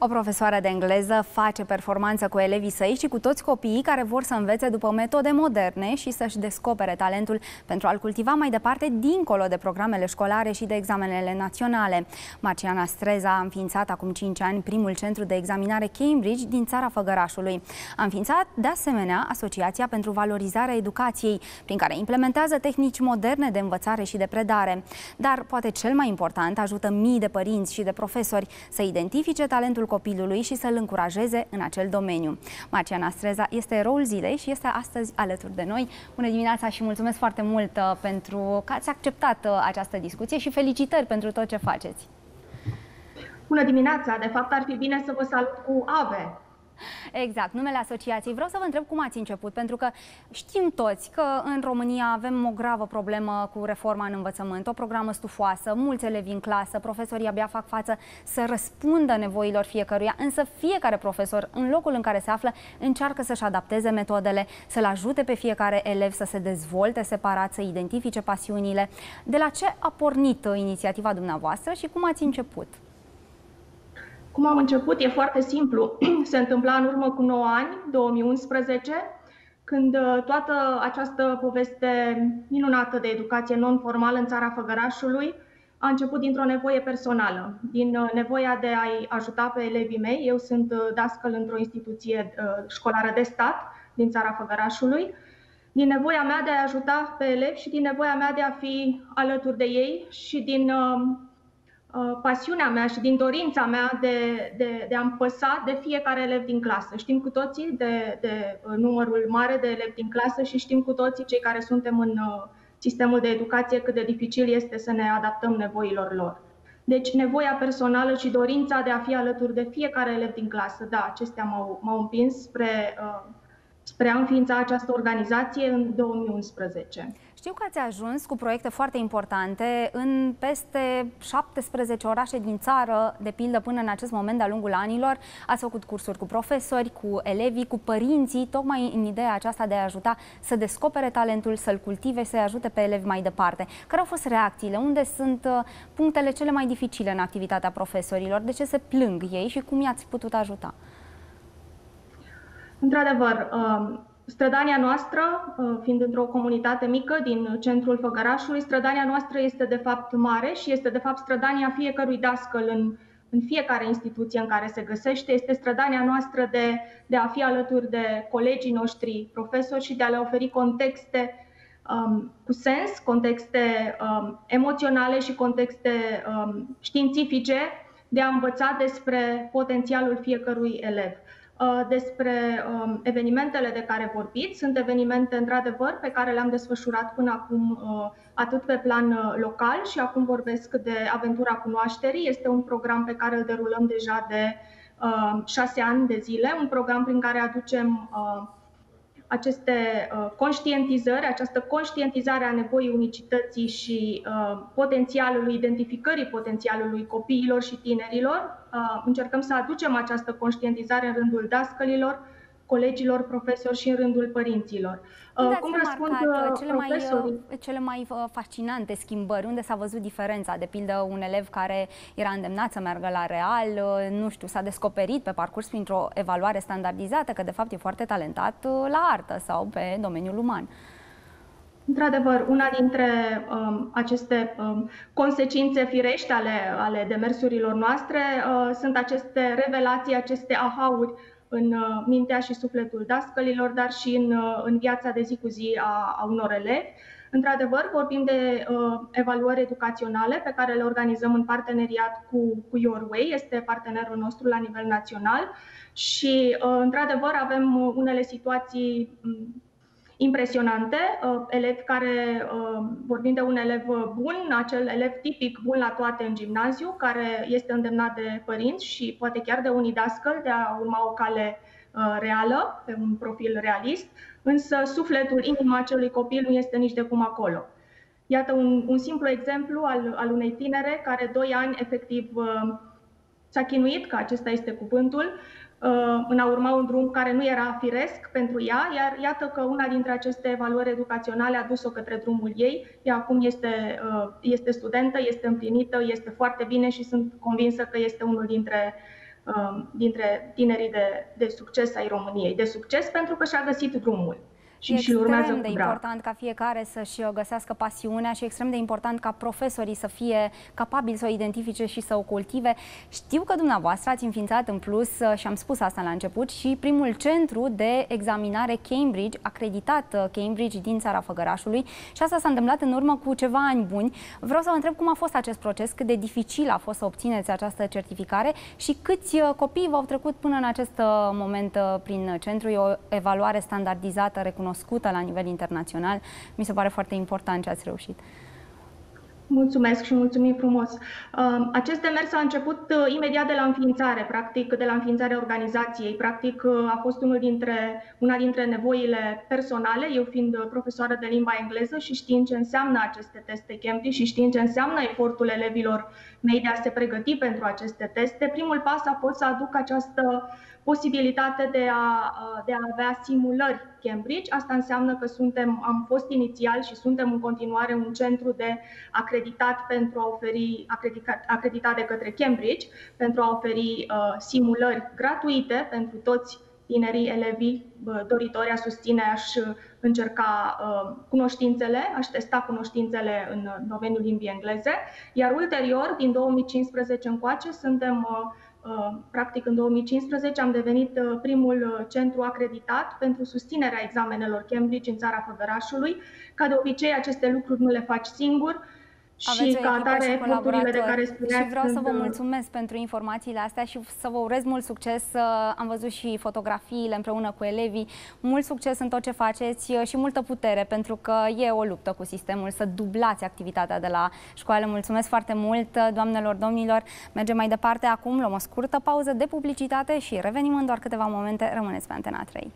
O profesoară de engleză face performanță cu elevii săi și cu toți copiii care vor să învețe după metode moderne și să-și descopere talentul pentru a-l cultiva mai departe dincolo de programele școlare și de examenele naționale. Marciana Streza a înființat acum 5 ani primul centru de examinare Cambridge din țara Făgărașului. A înființat de asemenea Asociația pentru Valorizarea Educației, prin care implementează tehnici moderne de învățare și de predare. Dar poate cel mai important, ajută mii de părinți și de profesori să identifice talentul copilului și să-l încurajeze în acel domeniu. Marciana Streza este eroul zilei și este astăzi alături de noi. Bună dimineața și mulțumesc foarte mult pentru că ați acceptat această discuție și felicitări pentru tot ce faceți. Bună dimineața! De fapt, ar fi bine să vă salut cu AVE. Exact, numele asociației. Vreau să vă întreb cum ați început, pentru că știm toți că în România avem o gravă problemă cu reforma în învățământ, o programă stufoasă, mulți elevi în clasă, profesorii abia fac față să răspundă nevoilor fiecăruia, însă fiecare profesor, în locul în care se află, încearcă să-și adapteze metodele, să-l ajute pe fiecare elev să se dezvolte separat, să identifice pasiunile. De la ce a pornit inițiativa dumneavoastră și cum ați început? Cum am început? E foarte simplu. Se întâmpla în urmă cu 9 ani, 2011, când toată această poveste minunată de educație non-formală în țara Făgărașului a început dintr-o nevoie personală, din nevoia de a-i ajuta pe elevii mei. Eu sunt dascăl într-o instituție școlară de stat din țara Făgărașului, din nevoia mea de a ajuta pe elevi și din nevoia mea de a fi alături de ei și din pasiunea mea și din dorința mea de a-mi păsa de fiecare elev din clasă. Știm cu toții de numărul mare de elevi din clasă și știm cu toții, cei care suntem în sistemul de educație, cât de dificil este să ne adaptăm nevoilor lor. Deci nevoia personală și dorința de a fi alături de fiecare elev din clasă, da, acestea m-au împins spre a înființa această organizație în 2011. Știu că ați ajuns cu proiecte foarte importante în peste 17 orașe din țară, de pildă până în acest moment, de-a lungul anilor. Ați făcut cursuri cu profesori, cu elevii, cu părinții, tocmai în ideea aceasta de a ajuta să descopere talentul, să-l cultive, să-i ajute pe elevi mai departe. Care au fost reacțiile? Unde sunt punctele cele mai dificile în activitatea profesorilor? De ce se plâng ei și cum i-ați putut ajuta? Într-adevăr, strădania noastră, fiind într-o comunitate mică din centrul Făgărașului, strădania noastră este de fapt mare și este de fapt strădania fiecărui dascăl în fiecare instituție în care se găsește. Este strădania noastră de a fi alături de colegii noștri profesori și de a le oferi contexte cu sens, contexte emoționale și contexte științifice de a învăța despre potențialul fiecărui elev. Despre evenimentele de care vorbiți. Sunt evenimente, într-adevăr, pe care le-am desfășurat până acum atât pe plan local și acum vorbesc de Aventura Cunoașterii. Este un program pe care îl derulăm deja de 6 ani de zile, un program prin care aducem aceste conștientizări, această conștientizare a nevoii unicității și identificării potențialului copiilor și tinerilor. Încercăm să aducem această conștientizare în rândul dascălilor, colegilor, profesori și în rândul părinților. Cum răspund cele mai fascinante schimbări? Unde s-a văzut diferența? De pildă, un elev care era îndemnat să meargă la real, nu știu, s-a descoperit pe parcurs printr-o evaluare standardizată că de fapt e foarte talentat la artă sau pe domeniul uman. Într-adevăr, una dintre aceste consecințe firești ale demersurilor noastre sunt aceste revelații, aceste aha-uri în mintea și sufletul dascălilor, dar și în viața de zi cu zi a unor elevi. Într-adevăr, vorbim de evaluări educaționale pe care le organizăm în parteneriat cu Your Way, este partenerul nostru la nivel național și, într-adevăr, avem unele situații impresionante, elevi care, vorbim de un elev bun, acel elev tipic bun la toate în gimnaziu, care este îndemnat de părinți și poate chiar de unii dascăli de a urma o cale reală, pe un profil realist, însă sufletul, inima acelui copil nu este nici de cum acolo. Iată un simplu exemplu al unei tinere care 2 ani efectiv s-a chinuit, că acesta este cuvântul, în a urma un drum care nu era firesc pentru ea, iar iată că una dintre aceste evaluări educaționale a dus-o către drumul ei. Ea acum este studentă, este împlinită, este foarte bine și sunt convinsă că este unul dintre dintre tinerii de succes ai României. De succes pentru că și-a găsit drumul. E extrem de important ca fiecare să-și găsească pasiunea și extrem de important ca profesorii să fie capabili să o identifice și să o cultive. Știu că dumneavoastră ați înființat în plus, și am spus asta la început, și primul centru de examinare Cambridge, acreditat Cambridge din țara Făgărașului, și asta s-a întâmplat în urmă cu ceva ani buni. Vreau să vă întreb cum a fost acest proces, cât de dificil a fost să obțineți această certificare și câți copii v-au trecut până în acest moment prin centru. E o evaluare standardizată, recunoscută la nivel internațional. Mi se pare foarte important ce ați reușit. Mulțumesc și mulțumim frumos. Acest demers a început imediat de la înființare, practic de la înființarea organizației. Practic a fost una dintre nevoile personale, eu fiind profesoară de limba engleză și știind ce înseamnă aceste teste Cambridge și știind ce înseamnă efortul elevilor mei de a se pregăti pentru aceste teste, primul pas a fost să aduc această posibilitate de a avea simulări Cambridge. Asta înseamnă că am fost inițial și suntem în continuare un centru de acreditat pentru a oferi, acreditat de către Cambridge, pentru a oferi simulări gratuite pentru toți tinerii elevii doritori a susține, a-și încerca cunoștințele, a-și testa cunoștințele în domeniul limbii engleze, iar ulterior, din 2015 încoace, practic în 2015 am devenit primul centru acreditat pentru susținerea examenelor Cambridge în țara Făgărașului. Ca de obicei, aceste lucruri nu le faci singur. Aveți și ca atare eforturile de care spuneați. Și vreau să vă mulțumesc pentru informațiile astea și să vă urez mult succes. Am văzut și fotografiile împreună cu elevii. Mult succes în tot ce faceți și multă putere, pentru că e o luptă cu sistemul să dublați activitatea de la școală. Mulțumesc foarte mult, doamnelor, domnilor. Mergem mai departe acum, luăm o scurtă pauză de publicitate și revenim în doar câteva momente. Rămâneți pe Antena 3.